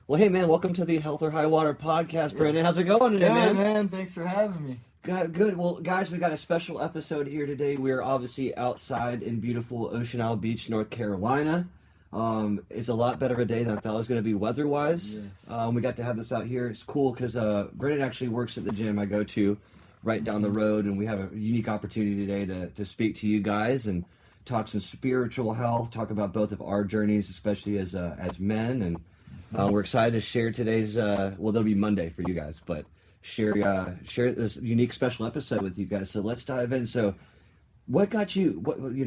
Well, hey, man, welcome to the Health or High Water podcast, Brendon. How's it going today, man? Thanks for having me. Good. Well, guys, we got a special episode here today. We are obviously outside in beautiful Ocean Isle Beach, North Carolina. It's a lot better of a day than I thought it was going to be weather-wise. Yes. We got to have this out here. It's cool because Brendon actually works at the gym I go to right down the road, and we have a unique opportunity today to speak to you guys and talk some spiritual health, talk about both of our journeys, especially as men, and we're excited to share today's, there'll be Monday for you guys, but share this unique special episode with you guys. So let's dive in. So what got you,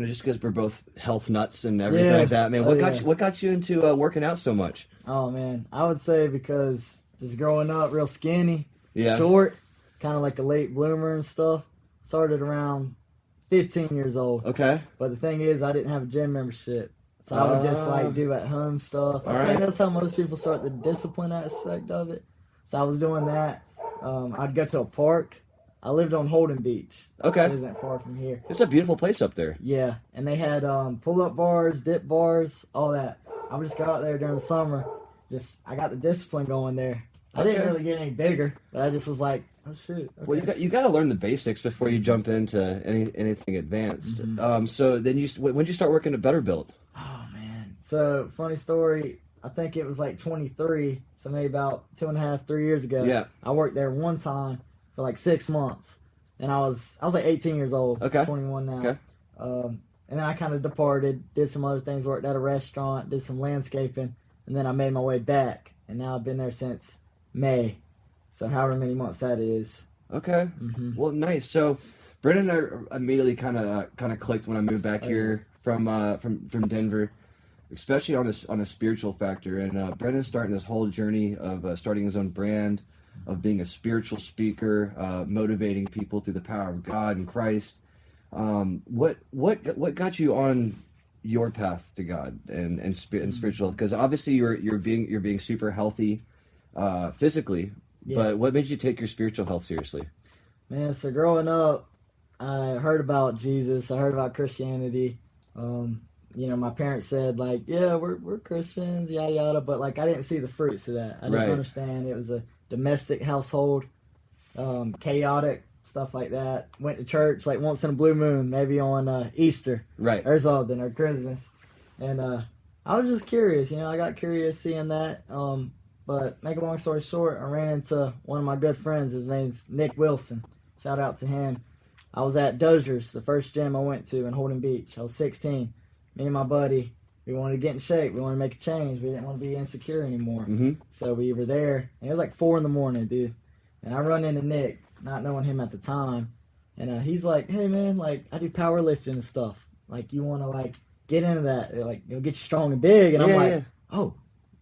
just because we're both health nuts and everything like that, man, what got you into working out so much? Oh, man, I would say because just growing up real skinny, short, kind of like a late bloomer and stuff. Started around 15 years old. Okay. But the thing is, I didn't have a gym membership. So I would just do at home stuff. I think that's how most people start the discipline aspect of it. So I was doing that. I'd go to a park. I lived on Holden Beach. Okay. It isn't far from here. It's a beautiful place up there. Yeah. And they had pull-up bars, dip bars, all that. I would just go out there during the summer. I got the discipline going there. I didn't really get any bigger, but I just was like, oh, shoot. Okay. Well, you got to learn the basics before you jump into anything advanced. Mm-hmm. So then when did you start working at Better Built? Oh, man. So, funny story. I think it was like 23, so maybe about 2.5, 3 years ago. Yeah. I worked there one time for like 6 months. And I was like 18 years old. Okay. 21 now. Okay. And then I kind of departed, did some other things, worked at a restaurant, did some landscaping, and then I made my way back. And now I've been there since May. So however many months that is. Okay. Mm-hmm. Well, nice. So Brendon and I immediately kind of clicked when I moved back here from Denver, especially on a spiritual factor. And Brendon's starting this whole journey of starting his own brand, of being a spiritual speaker, motivating people through the power of God and Christ. What got you on your path to God and spiritual? Because obviously you're being super healthy physically. Yeah. But what made you take your spiritual health seriously? Man, so growing up, I heard about Jesus. I heard about Christianity. My parents said, like, yeah, we're Christians, yada, yada. But, like, I didn't see the fruits of that. I didn't understand. It was a domestic household, chaotic, stuff like that. Went to church, like, once in a blue moon, maybe on Easter. Right. Or something, or Christmas. And I was just curious. I got curious seeing that. But make a long story short, I ran into one of my good friends. His name's Nick Wilson. Shout out to him. I was at Dozier's, the first gym I went to in Holden Beach. I was 16. Me and my buddy, we wanted to get in shape. We wanted to make a change. We didn't want to be insecure anymore. Mm-hmm. So we were there. And it was like 4 a.m, dude. And I run into Nick, not knowing him at the time. And he's like, hey, man, like, I do powerlifting and stuff. Like, you want to, like, get into that. Like, it'll get you strong and big. And I'm like, oh.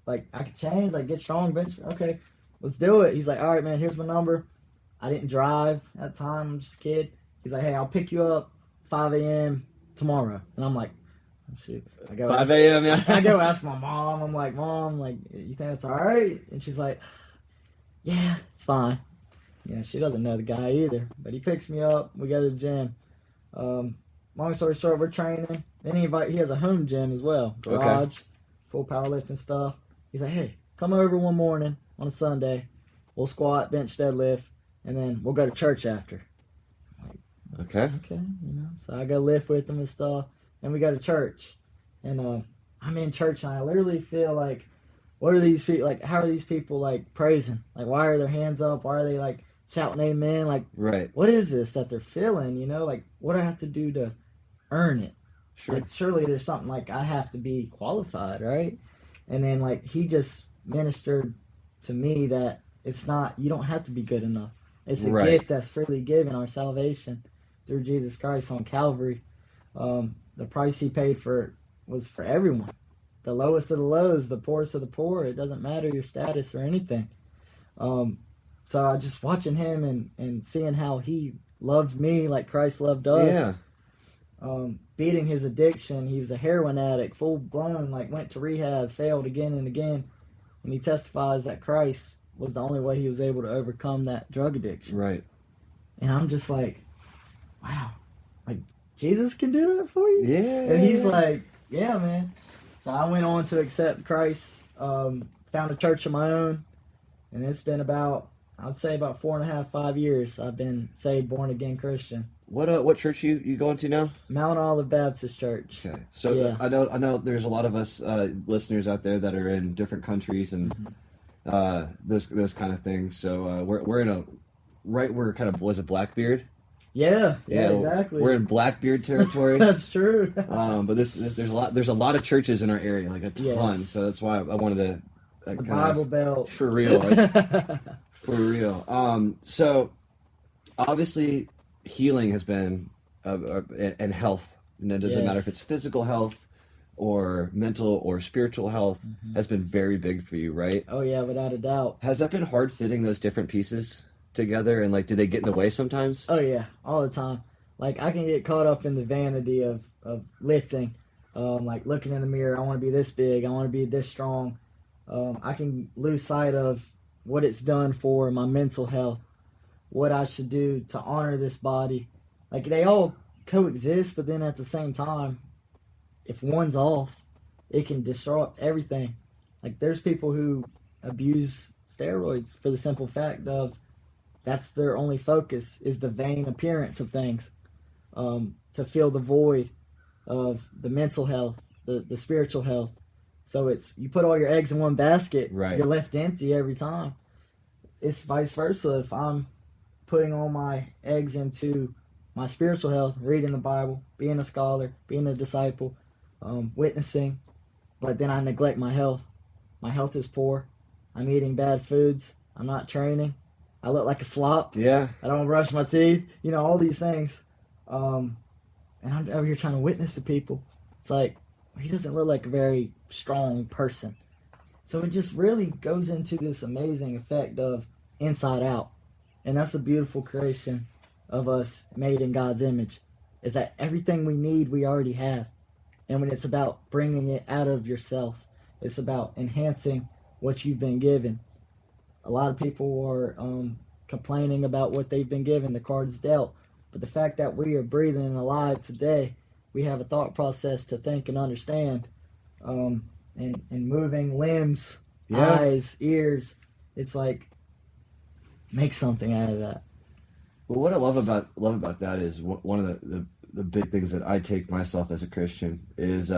Like, I could change, like, get strong, bench. Okay, let's do it. He's like, all right, man, here's my number. I didn't drive at the time. I'm just a kid. He's like, hey, I'll pick you up 5 a.m. tomorrow. And I'm like, oh, shoot. 5 a.m., yeah. I go ask my mom. I'm like, Mom, like, you think that's all right? And she's like, yeah, it's fine. She doesn't know the guy either. But he picks me up. We go to the gym. Long story short, we're training. Then he has a home gym as well. Garage, full powerlifting stuff. He's like, hey, come over one morning on a Sunday. We'll squat, bench, deadlift, and then we'll go to church after. I'm like, okay. So I go lift with him and stuff, and we go to church. And I'm in church, and I literally feel like, what are these people, like, how are these people, like, praising? Like, why are their hands up? Why are they, like, shouting amen? Like, what is this that they're feeling, Like, what do I have to do to earn it? Sure. Like, surely there's something, like, I have to be qualified, right? And then, like, he just ministered to me that it's not, you don't have to be good enough. It's a gift that's freely given, our salvation, through Jesus Christ on Calvary. The price he paid for was for everyone. The lowest of the lows, the poorest of the poor. It doesn't matter your status or anything. So I just watching him and seeing how he loved me like Christ loved us. Yeah. Beating his addiction. He was a heroin addict, full blown, like went to rehab, failed again and again. And he testifies that Christ was the only way he was able to overcome that drug addiction. Right. And I'm just like, wow, like Jesus can do it for you? Yeah. And he's like, yeah, man. So I went on to accept Christ, found found a church of my own, and it's been about, I'd say about 4.5, 5 years I've been saved, born again Christian. What church you going to now? Mount Olive Baptist Church. Okay, so Yeah. I know there's a lot of us listeners out there that are in different countries and those kind of things. So we're in we're kind of, was it Blackbeard? Yeah, exactly. We're in Blackbeard territory. That's true. But there's a lot of churches in our area, like a ton. Yes. So that's why I wanted to The Bible Belt. for real, for real. So obviously, healing has been and health. And it doesn't matter if it's physical health or mental or spiritual health has been very big for you, right? Oh yeah, without a doubt. Has that been hard fitting those different pieces together, and like, do they get in the way sometimes? Oh yeah, all the time. Like, I can get caught up in the vanity of lifting, like looking in the mirror. I want to be this big. I want to be this strong. I can lose sight of what it's done for my mental health, what I should do to honor this body. Like, they all coexist, but then at the same time, if one's off, it can disrupt everything. Like, there's people who abuse steroids for the simple fact of that's their only focus, is the vain appearance of things, to fill the void of the mental health, the spiritual health. So it's, you put all your eggs in one basket, right, you're left empty every time. It's vice versa. If I'm putting all my eggs into my spiritual health, reading the Bible, being a scholar, being a disciple, witnessing, but then I neglect my health is poor. I'm eating bad foods. I'm not training. I look like a slop. Yeah. I don't brush my teeth. You know, all these things. And I'm over here trying to witness to people. It's like, he doesn't look like a very strong person. So it just really goes into this amazing effect of inside out. And that's a beautiful creation of us made in God's image, is that everything we need, we already have. And when it's about bringing it out of yourself, it's about enhancing what you've been given. A lot of people are complaining about what they've been given, the cards dealt. But the fact that we are breathing and alive today, we have a thought process to think and understand, and moving limbs, eyes, ears. It's like, make something out of that. Well, what I love about that is one of the big things that I take myself as a Christian is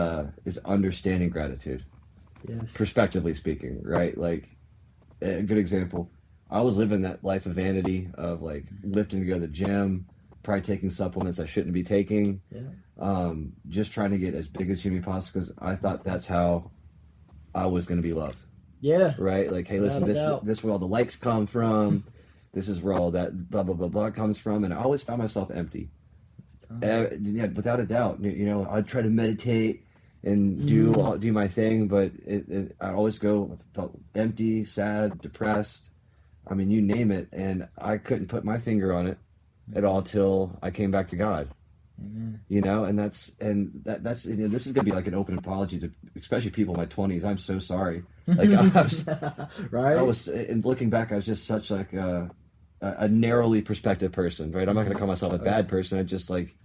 understanding gratitude. Yes. Prospectively speaking, right? Like, a good example, I was living that life of vanity of like lifting to go to the gym, probably taking supplements I shouldn't be taking, just trying to get as big as humanly possible because I thought that's how I was going to be loved. Yeah. Right? Like, hey, listen, this is where all the likes come from. This is where all that blah, blah, blah, blah comes from. And I always found myself empty. Yeah, without a doubt. You know, I'd try to meditate and do my thing, but I always felt empty, sad, depressed. I mean, you name it. And I couldn't put my finger on it at all till I came back to God. Amen. You know, and that's you know, this is gonna be like an open apology to especially people in my 20s. I'm so sorry. Like, I was right. And looking back, I was just such like a narrowly perspective person, right? I'm not gonna call myself a bad person. I just like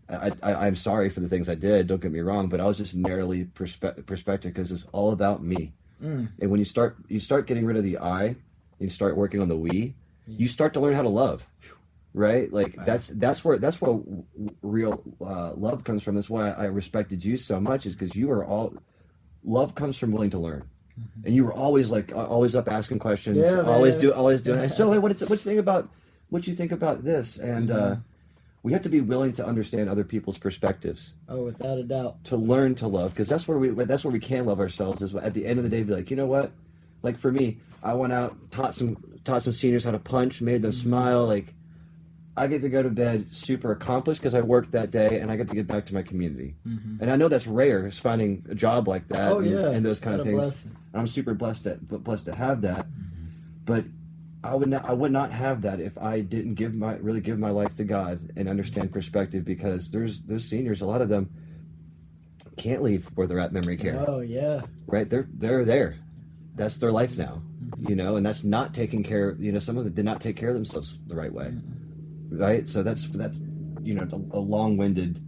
I'm sorry for the things I did. Don't get me wrong, but I was just narrowly perspective because it was all about me. And when you start getting rid of the I, and you start working on the we, you start to learn how to love. Right? Like, that's where real love comes from. That's why I respected you so much, is because you were love comes from willing to learn. And you were always up asking questions, always doing. So, hey, what you think about this? And we have to be willing to understand other people's perspectives. Oh, without a doubt. To learn to love, because that's where we can love ourselves. Is at the end of the day, be like, you know what? Like, for me, I went out, taught some seniors how to punch, made them smile. Like, I get to go to bed super accomplished because I worked that day, and I get to get back to my community. And I know that's rare, is finding a job like that and those kind of things. Blessing. And I'm super blessed to have that. But I would not have that if I didn't really give my life to God and understand perspective, because those seniors, a lot of them can't leave where they're at memory care. Oh yeah. Right? They're there. That's their life now. You know, and that's not taking care. You know, some of them did not take care of themselves the right way. Right, so that's you know, a long-winded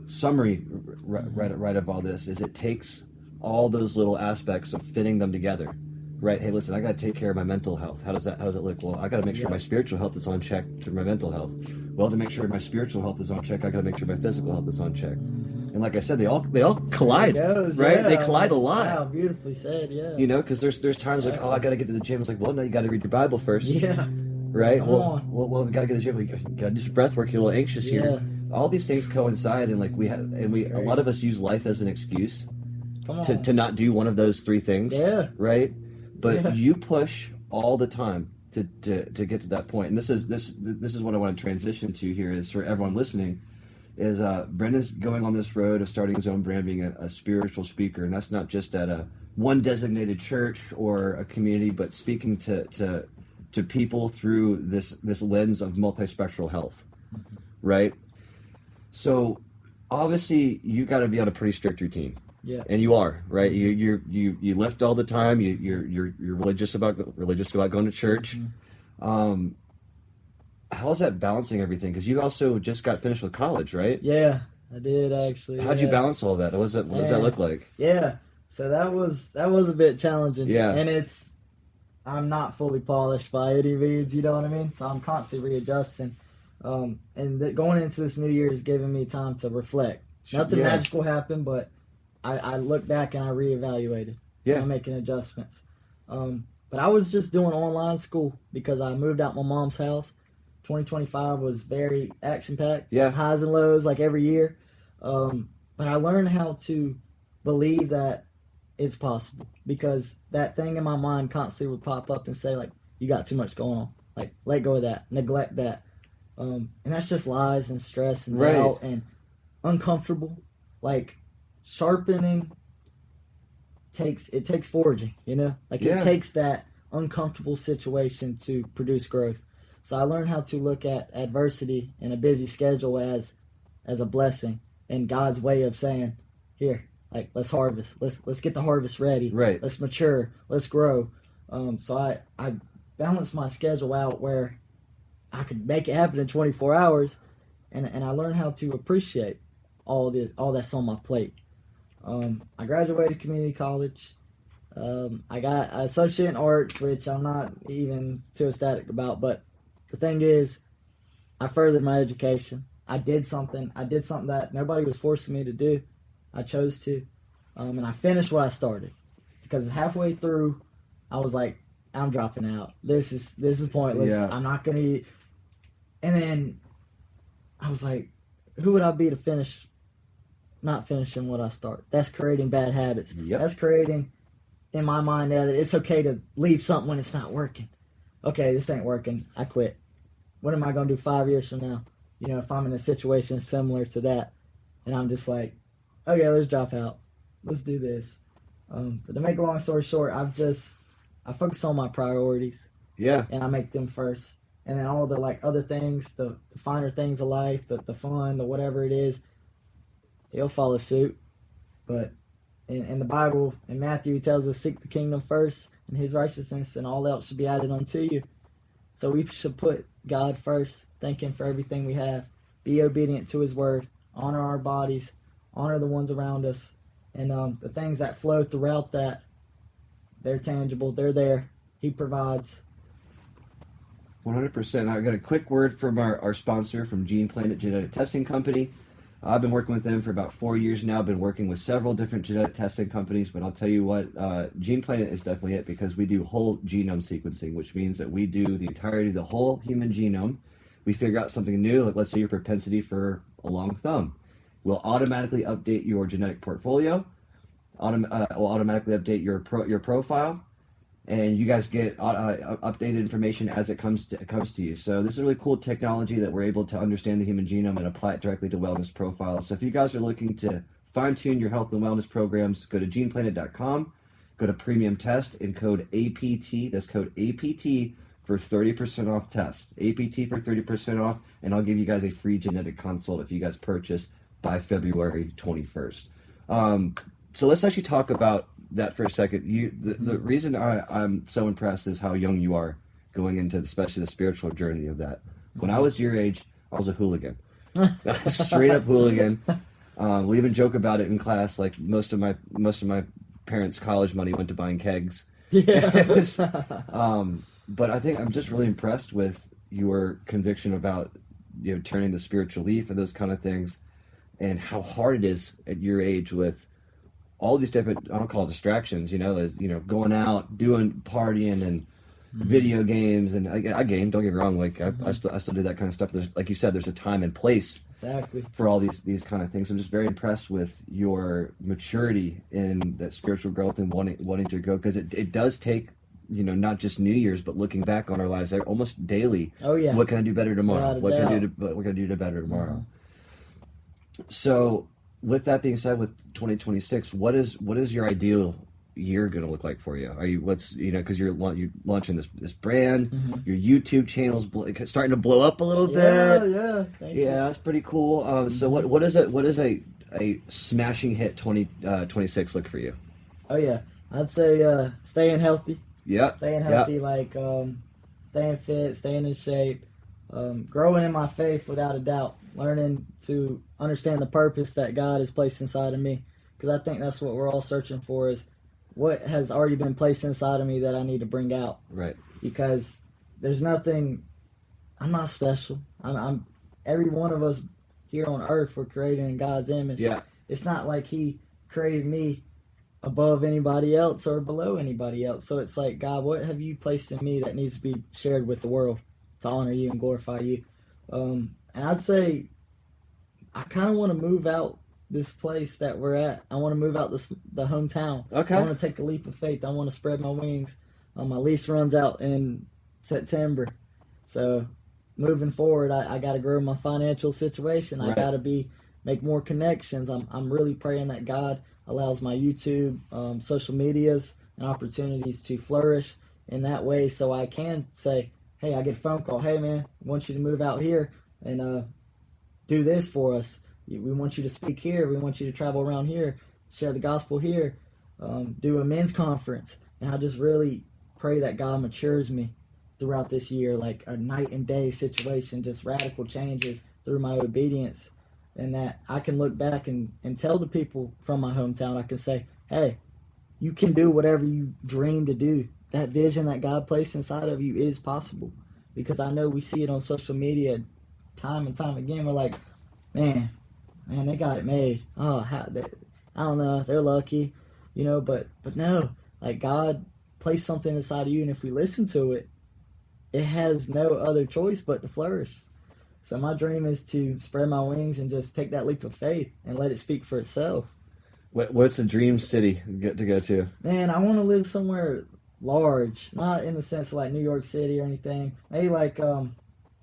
summary right of all this. Is it takes all those little aspects of fitting them together. Right? Hey, listen, I got to take care of my mental health. How does that look? Well, I got to make sure my spiritual health is on check to my mental health. Well, to make sure my spiritual health is on check, I got to make sure my physical health is on check. And like I said, they all collide, right? Yeah. They collide a lot. Wow, beautifully said. Yeah. You know, because there's times like, oh, I got to get to the gym. It's like, well, no, you got to read your Bible first. Yeah. Right? Come Well, on. we got to get to the gym. We got to do some breath work. You're a little anxious here. All these things coincide, and like a lot of us use life as an excuse to not do one of those three things. Yeah. Right? But you push all the time to get to that point. And this is what I want to transition to here is for everyone listening is Brendon's going on this road of starting his own brand, being a spiritual speaker. And that's not just at one designated church or a community, but speaking to people through this lens of multispectral health, right? So obviously you got to be on a pretty strict routine. Yeah. And you are, right? You lift all the time. You're religious about going to church. Mm-hmm. How's that balancing everything? Because you also just got finished with college, right? Yeah, I did actually. How'd you balance all that? What does that look like? Yeah. So that was a bit challenging. Yeah. And I'm not fully polished by any means, you know what I mean? So I'm constantly readjusting. Going into this new year is giving me time to reflect. Nothing magical happened, but I look back and I reevaluated. Yeah. I'm making adjustments. But I was just doing online school because I moved out my mom's house. 2025 was very action-packed. Yeah. Highs and lows like every year. But I learned how to believe that it's possible because that thing in my mind constantly would pop up and say, like, you got too much going on. Like, let go of that. Neglect that. And that's just lies and stress and doubt and uncomfortable. Like, sharpening takes foraging, you know? Like, it takes that uncomfortable situation to produce growth. So I learned how to look at adversity and a busy schedule as a blessing and God's way of saying, here, like, let's harvest. Let's get the harvest ready. Right. Let's mature. Let's grow. So I balanced my schedule out where I could make it happen in 24 hours, and I learned how to appreciate all that's on my plate. I graduated community college. I got an associate in arts, which I'm not even too ecstatic about, but the thing is, I furthered my education. I did something that nobody was forcing me to do. I chose to. And I finished what I started. Because halfway through, I was like, I'm dropping out. This is pointless. Yeah. I'm not going to. And then I was like, who would I be to not finishing what I start? That's creating bad habits. Yep. That's creating, in my mind, that it's okay to leave something when it's not working. Okay, this ain't working. I quit. What am I going to do 5 years from now? You know, if I'm in a situation similar to that, and I'm just like, okay, let's drop out. Let's do this. But to make a long story short, I focus on my priorities. Yeah. And I make them first. And then all the other things, the finer things of life, the fun, the whatever it is, they'll follow suit. But in the Bible, in Matthew, it tells us, seek the kingdom first and his righteousness, and all else should be added unto you. So we should put God first, thank him for everything we have, be obedient to his word, honor our bodies, honor the ones around us, and the things that flow throughout that, they're tangible, they're there, he provides. 100%. I got a quick word from our sponsor from Gene Planet Genetic Testing Company. I've been working with them for about 4 years now. I've been working with several different genetic testing companies, but I'll tell you what, Gene Planet is definitely it because we do whole genome sequencing, which means that we do the entirety of the whole human genome. We figure out something new, like let's say your propensity for a long thumb. We'll automatically update your genetic portfolio. We'll automatically update your profile, and you guys get updated information as it comes to you. So this is really cool technology that we're able to understand the human genome and apply it directly to wellness profiles. So if you guys are looking to fine-tune your health and wellness programs, go to geneplanet.com, go to premium test, and code APT. That's code APT for 30% off test. APT for 30% off, and I'll give you guys a free genetic consult if you guys purchase by February 21st. So let's actually talk about that for a second. The reason I'm so impressed is how young you are going into especially the spiritual journey of that. When I was your age, I was a hooligan. Straight up hooligan. We even joke about it in class. Like most of my parents' college money went to buying kegs. Yeah. But I think I'm just really impressed with your conviction about, turning the spiritual leaf and those kind of things, and how hard it is at your age with all these different, I don't call it distractions, as going out, doing partying and video games, and I game. Don't get me wrong, like I still do that kind of stuff. There's, like you said, there's a time and place Exactly. for all these kind of things. I'm just very impressed with your maturity in that spiritual growth and wanting to go, because it does take, not just New Year's, but looking back on our lives almost daily. Oh yeah. What can I do better tomorrow? What can I do to better tomorrow? So, with that being said, with 2026, what is your ideal year going to look like for you? Are you because you're launching this brand, your YouTube channel's starting to blow up a little bit. Yeah. Thank you. That's pretty cool. So what is a smashing hit 2026 look for you? Oh yeah, I'd say staying healthy. Yeah. Staying healthy, staying fit, staying in shape, growing in my faith without a doubt, learning to understand the purpose that God has placed inside of me. Because I think that's what we're all searching for, is what has already been placed inside of me that I need to bring out. Right. Because there's nothing, I'm not special. I'm every one of us here on earth were created in God's image. Yeah. It's not like He created me above anybody else or below anybody else. So it's like, God, what have you placed in me that needs to be shared with the world to honor you and glorify you? And I'd say I kind of want to move out this place that we're at. I want to move out the hometown. Okay. I want to take a leap of faith. I want to spread my wings. My lease runs out in September. So moving forward, I got to grow my financial situation. Right. I got to make more connections. I'm really praying that God allows my YouTube, social medias, and opportunities to flourish in that way, so I can say, hey, I get a phone call, hey man, I want you to move out here and do this for us. We want you to speak here. We want you to travel around here, share the gospel here, do a men's conference. And I just really pray that God matures me throughout this year, like a night and day situation, just radical changes through my obedience. And that I can look back and tell the people from my hometown, I can say, hey, you can do whatever you dream to do. That vision that God placed inside of you is possible. Because I know we see it on social media time and time again. We're like, man, they got it made. Oh, I don't know, they're lucky, but no, like God placed something inside of you, and if we listen to it, it has no other choice but to flourish. So my dream is to spread my wings and just take that leap of faith and let it speak for itself. What's the dream city to go to? Man, I want to live somewhere large, not in the sense of like New York City or anything. Maybe like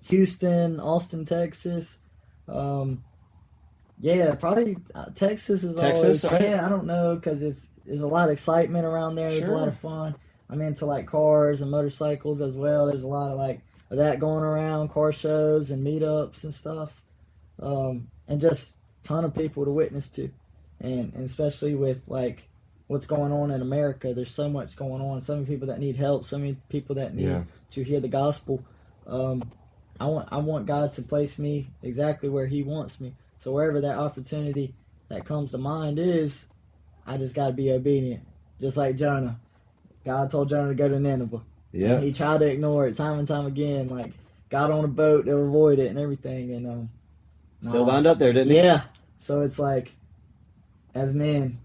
Houston, Austin, Texas. Yeah, probably Texas is Texas, always. right? Yeah, I don't know, because there's a lot of excitement around there. There's a lot of fun. I'm into like cars and motorcycles as well. There's a lot of like that going around, car shows and meetups and stuff, and just a ton of people to witness to, and especially with like what's going on in America. There's so much going on, so many people that need help, so many people that need to hear the gospel. I want God to place me exactly where He wants me. So wherever that opportunity that comes to mind is, I just got to be obedient, just like Jonah. God told Jonah to go to Nineveh. Yeah. And he tried to ignore it time and time again, like got on a boat to avoid it and everything, and still wound up there, didn't he? Yeah. So it's like, as men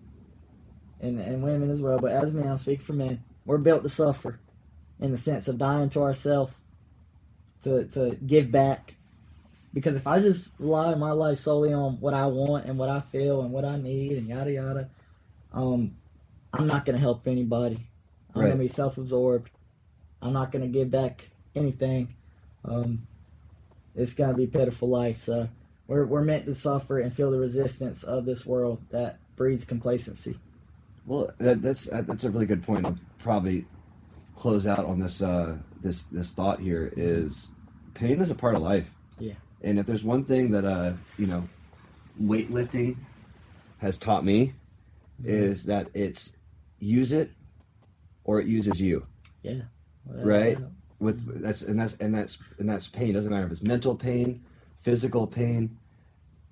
and women as well, but as men, I'll speak for men, we're built to suffer in the sense of dying to ourselves to give back. Because if I just rely my life solely on what I want and what I feel and what I need and yada yada, I'm not going to help anybody. I'm going to be self-absorbed. I'm not going to give back anything. It's going to be a pitiful life. So we're meant to suffer and feel the resistance of this world that breeds complacency. Well, that's a really good point. I'll probably close out on this this thought here. Is pain is a part of life. Yeah. And if there's one thing that weightlifting has taught me, is that it's use it or it uses you. Yeah. Right? That's pain. It doesn't matter if it's mental pain, physical pain.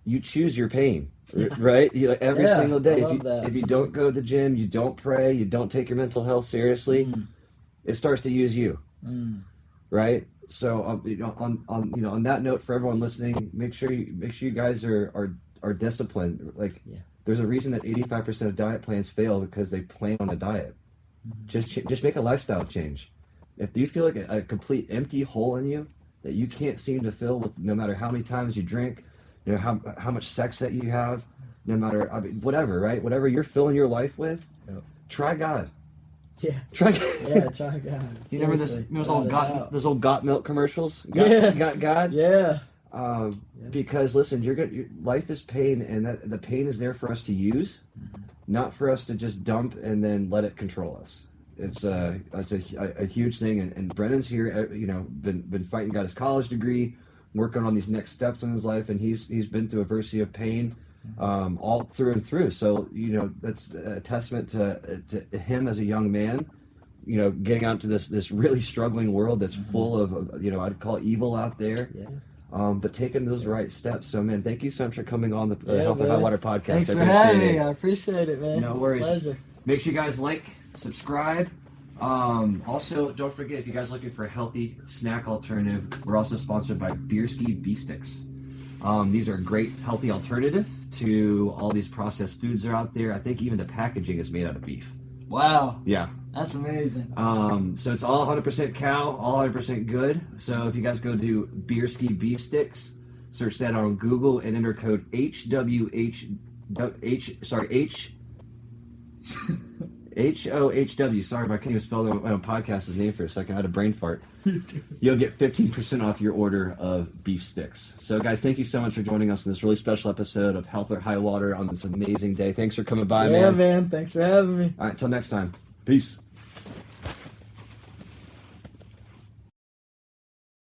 you choose your pain, right? You, like, every single day. If you don't go to the gym, you don't pray, you don't take your mental health seriously, it starts to use you, right? So on that note, for everyone listening, make sure you guys are disciplined. Like, there's a reason that 85% of diet plans fail because they plan on a diet. Just make a lifestyle change. If you feel like a complete empty hole in you that you can't seem to fill with, no matter how many times you drink, how much sex that you have, no matter, whatever, right? Whatever you're filling your life with, try God. Yeah. Try God. Yeah, try God. You remember those old Got Milk commercials? Got God? Yeah. Because listen, your life is pain, and that the pain is there for us to use, not for us to just dump and then let it control us. It's a huge thing, and Brendon's here, been fighting, got his college degree, working on these next steps in his life, and he's been through adversity of pain, all through and through. So that's a testament to him as a young man, getting out to this really struggling world that's full of I'd call evil out there. Yeah. But taking those right steps. So, man, thank you so much for coming on the Health and Hot Water podcast. Thanks for having me. I appreciate it, man. No worries. Pleasure. Make sure you guys like, subscribe. Also, don't forget, if you guys are looking for a healthy snack alternative, we're also sponsored by Bierski Beef Sticks. These are a great, healthy alternative to all these processed foods that are out there. I think even the packaging is made out of beef. Wow. Yeah. That's amazing. So it's all 100% cow, all 100% good. So if you guys go to Bierski Beef Sticks, search that on Google and enter code HOHW. Sorry, I can't even spell my own podcast's name for a second. I had a brain fart. You'll get 15% off your order of beef sticks. So, guys, thank you so much for joining us in this really special episode of Health or High Water on this amazing day. Thanks for coming by, man. Yeah, man. Thanks for having me. All right, until next time. Peace.